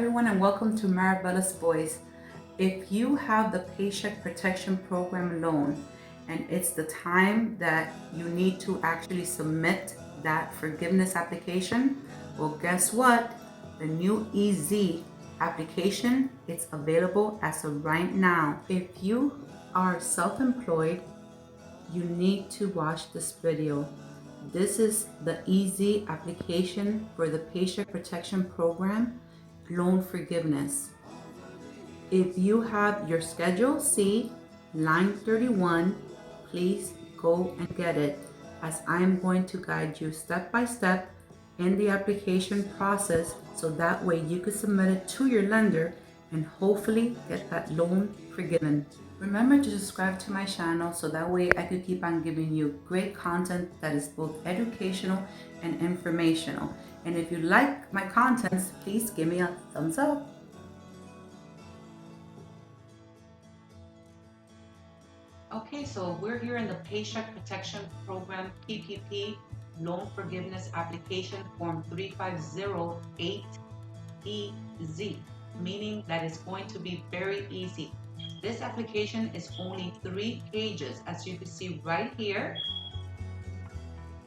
everyone, and welcome to Marabella's Voice. If you have the Paycheck Protection Program loan and it's the time that you need to actually submit that forgiveness application, well, guess what? The new EZ application, it's available as of right now. If you are self-employed, you need to watch this video. This is the EZ application for the Paycheck Protection Program loan forgiveness. If you have your Schedule C, line 31, please go and get it, as I am going to guide you step by step in the application process so that way you can submit it to your lender and hopefully get that loan forgiven. Remember to subscribe to my channel so that way I could keep on giving you great content that is both educational and informational. And if you like my contents, please give me a thumbs up. Okay, so we're here in the Paycheck Protection Program PPP Loan Forgiveness Application Form 3508EZ, meaning that it's going to be very easy. This application is only 3 pages, as you can see right here.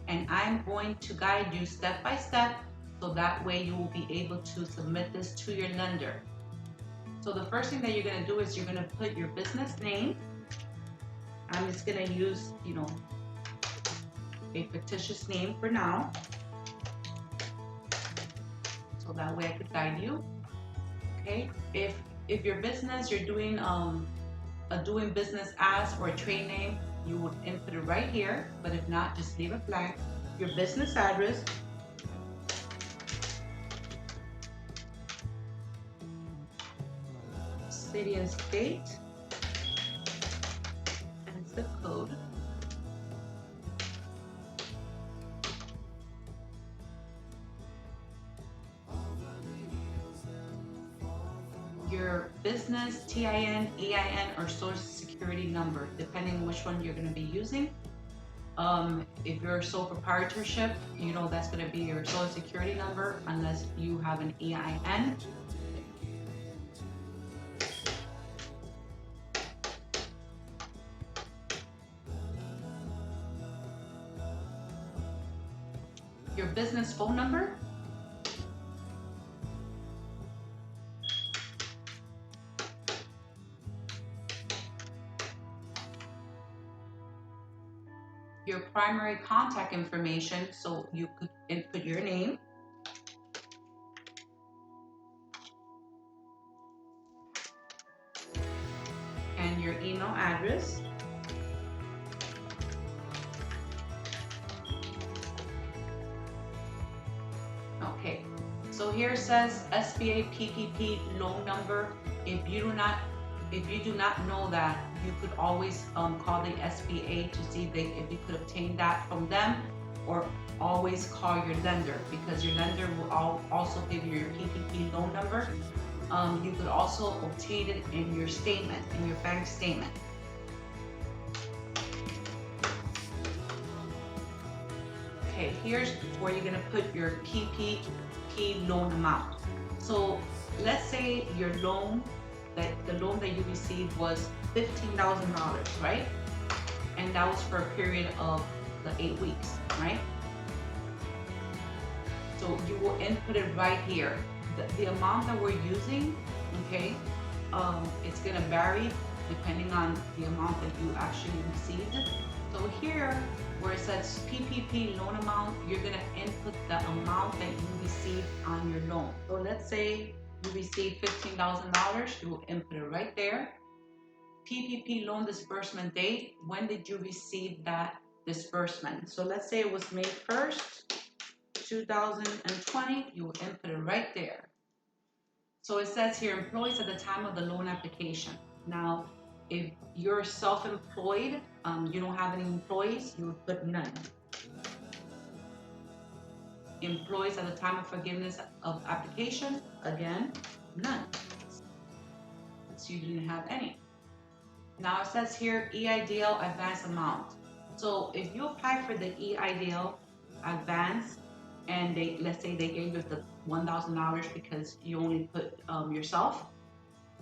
And I'm going to guide you step by step so that way you will be able to submit this to your lender. So the first thing that you're going to do is you're going to put your business name. I'm just going to use, a fictitious name for now, so that way I could guide you. Okay, if your business, you're doing a doing business as or a trade name, you would input it right here, but if not, just leave it blank. Your business address, city and state, and zip code. Your business TIN, EIN, or social security number, depending on which one you're going to be using. If you're a sole proprietorship, that's going to be your social security number unless you have an EIN. Your business phone number. Your primary contact information, so you could input your name, and your email address. Okay, so here it says SBA PPP loan number. If you do not know that, you could always call the SBA to see if you could obtain that from them, or always call your lender, because your lender will also give you your PPP loan number. You could also obtain it in your statement, in your bank statement. Okay, here's where you're going to put your PPP loan amount. So let's say your loan, the loan that you received was $15,000, right? And that was for a period of the 8 weeks, right? So you will input it right here. The amount that we're using, okay, it's gonna vary depending on the amount that you actually received. So here, where it says PPP loan amount, you're gonna input the amount that you received on your loan. So let's say you received $15,000, you will input it right there. PPP loan disbursement date, when did you receive that disbursement? So let's say it was May 1st, 2020, you will input it right there. So it says here, employees at the time of the loan application. Now, if you're self-employed, you don't have any employees, you would put none. Employees at the time of forgiveness of application, again, none. So you didn't have any. Now it says here EIDL advance amount. So if you apply for the EIDL advance and let's say they gave you $1,000 because you only put yourself.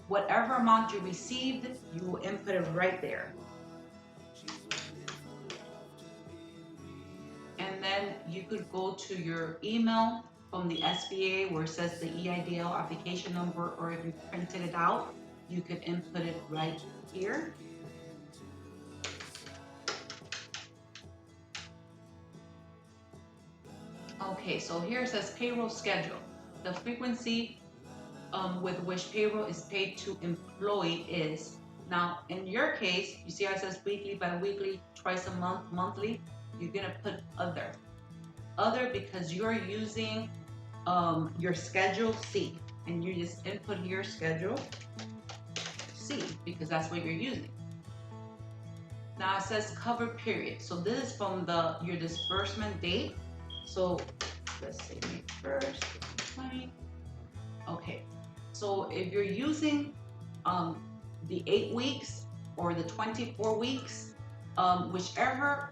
Whatever amount you received, you will input it right there. And then you could go to your email from the SBA where it says the EIDL application number, or if you printed it out, you could input it right here. Okay, so here it says payroll schedule. The frequency with which payroll is paid to employee is. Now, in your case, you see how it says weekly, bi-weekly, twice a month, monthly. You're gonna put other. Other because you're using your Schedule C, and you just input here Schedule C because that's what you're using. Now it says cover period. So this is from your disbursement date. So let's say May 1st, 2020. Okay, so if you're using the 8 weeks or the 24 weeks, whichever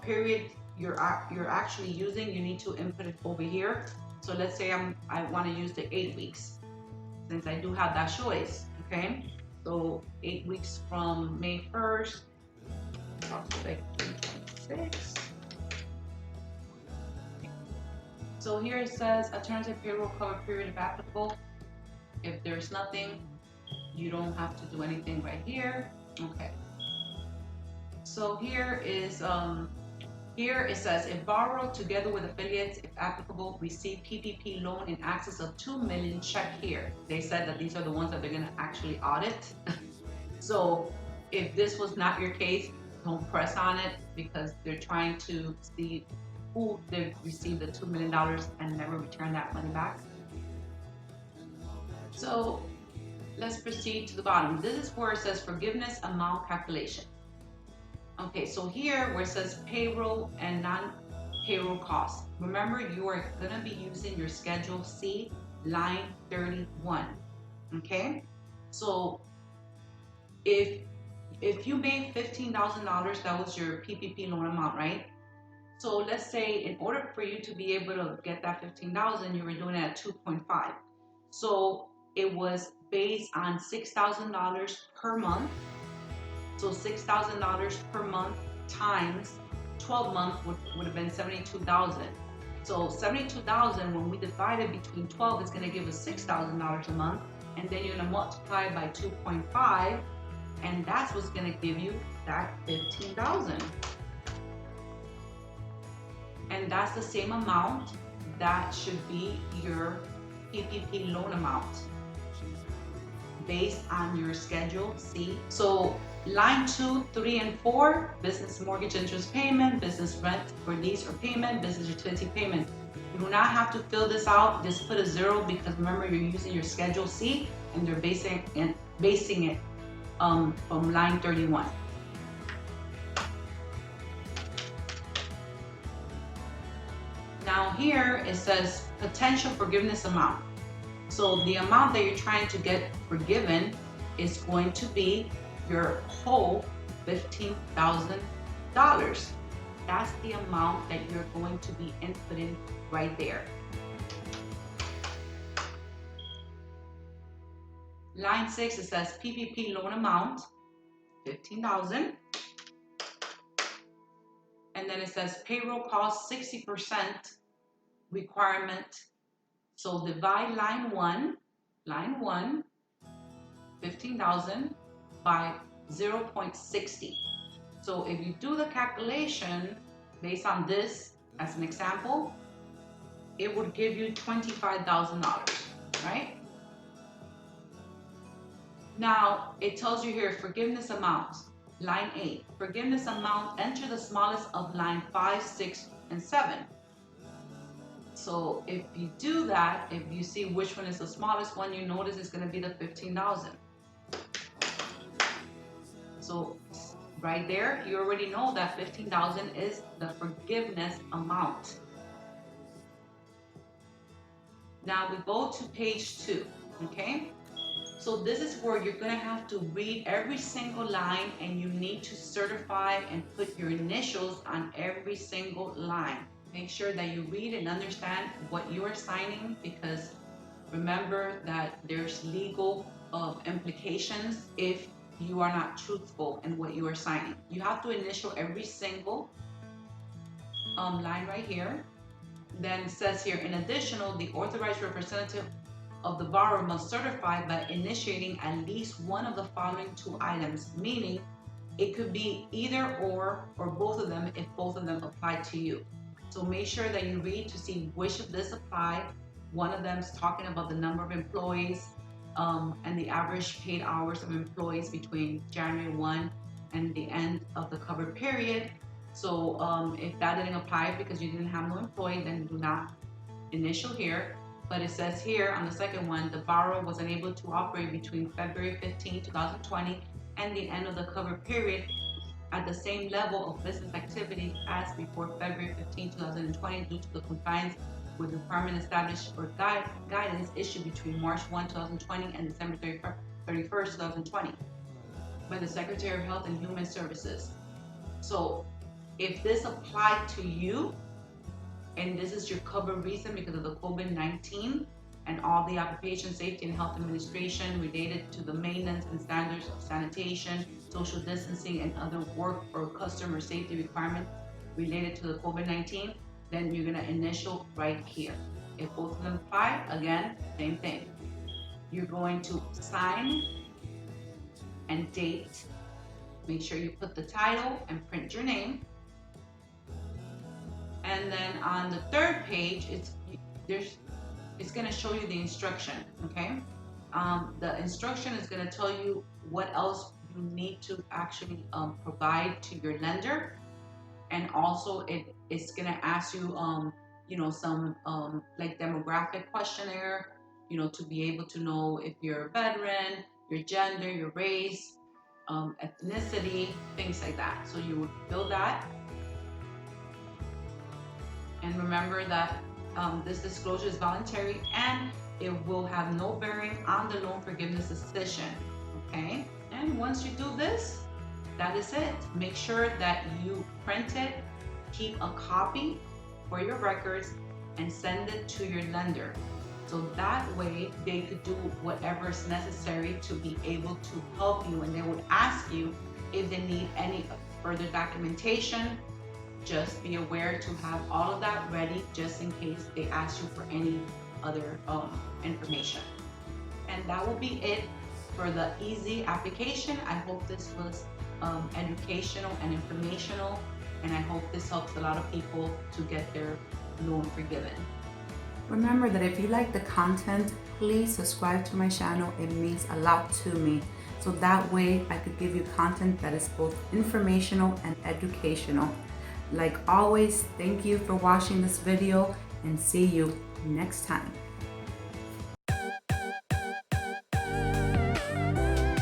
period you're actually using, you need to input it over here. So let's say I want to use the 8 weeks, since I do have that choice. Okay, so 8 weeks from May 1st up to like 326. So here it says alternative payroll cover period if applicable. If there's nothing, you don't have to do anything right here. Okay. So here is here it says if borrower together with affiliates, if applicable, receive PPP loan in excess of 2 million, check here. They said that these are the ones that they're gonna actually audit. So if this was not your case, don't press on it because they're trying to see who did receive the $2 million and never return that money back. So let's proceed to the bottom. This is where it says forgiveness amount calculation. Okay, so here where it says payroll and non-payroll costs, remember you are gonna be using your Schedule C, line 31, okay? So if you made $15,000, that was your PPP loan amount, right? So let's say in order for you to be able to get that $15,000, you were doing it at 2.5. So it was based on $6,000 per month. So $6,000 per month times 12 months would have been 72,000. So 72,000, when we divide it between 12, it's going to give us $6,000 a month, and then you're going to multiply it by 2.5, and that's what's going to give you that 15,000. And that's the same amount that should be your PPP loan amount based on your Schedule C. So line 2, 3, and 4, business mortgage interest payment, business rent or lease or payment, business utility payment. You do not have to fill this out, just put a 0 because remember you're using your Schedule C and they're basing it from line 31. Now here it says potential forgiveness amount. So the amount that you're trying to get forgiven is going to be your whole $15,000. That's the amount that you're going to be inputting right there. Line 6, it says PPP loan amount, $15,000. And then it says payroll cost 60% requirement. So divide line 1, 15,000 by 0.60. So if you do the calculation based on this as an example, it would give you $25,000, right? Now it tells you here forgiveness amount. Line 8, forgiveness amount, enter the smallest of line 5, 6, and 7. So if you do that, if you see which one is the smallest one, you notice it's going to be the 15,000. So right there, you already know that 15,000 is the forgiveness amount. Now we go to page 2, okay? So this is where you're gonna have to read every single line and you need to certify and put your initials on every single line, make sure that you read and understand what you are signing, because remember that there's legal implications if you are not truthful in what you are signing. You have to initial every single line right here. Then it says here, in addition, the authorized representative of the borrower must certify by initiating at least one of the following two items, meaning it could be either or both of them if both of them apply to you. So make sure that you read to see which of this apply. One of them is talking about the number of employees and the average paid hours of employees between January 1 and the end of the covered period. So if that didn't apply because you didn't have no employee, then do not initial here. But it says here on the second one, the borrower was unable to operate between February 15, 2020 and the end of the covered period at the same level of business activity as before February 15, 2020 due to the compliance with requirement established or guidance issued between March 1, 2020 and December 31st, 2020 by the Secretary of Health and Human Services. So if this applied to you, and this is your covered reason because of the COVID-19 and all the Occupation Safety and Health Administration related to the maintenance and standards of sanitation, social distancing, and other work or customer safety requirements related to the COVID-19, then you're gonna initial right here. If both of them apply, again, same thing. You're going to sign and date. Make sure you put the title and print your name. And then on the third page, it's going to show you the instruction, okay? The instruction is going to tell you what else you need to actually provide to your lender, and also it's going to ask you, some like demographic questionnaire, to be able to know if you're a veteran, your gender, your race, ethnicity, things like that. So you would fill that. And remember that this disclosure is voluntary and it will have no bearing on the loan forgiveness decision, okay? And once you do this, that is it. Make sure that you print it, keep a copy for your records, and send it to your lender. So that way they could do whatever is necessary to be able to help you, and they would ask you if they need any further documentation. Just be aware to have all of that ready just in case they ask you for any other information. And that will be it for the easy application. I hope this was educational and informational, and I hope this helps a lot of people to get their loan forgiven. Remember that if you like the content, please subscribe to my channel. It means a lot to me. So that way I could give you content that is both informational and educational. Like always, thank you for watching this video, and see you next time.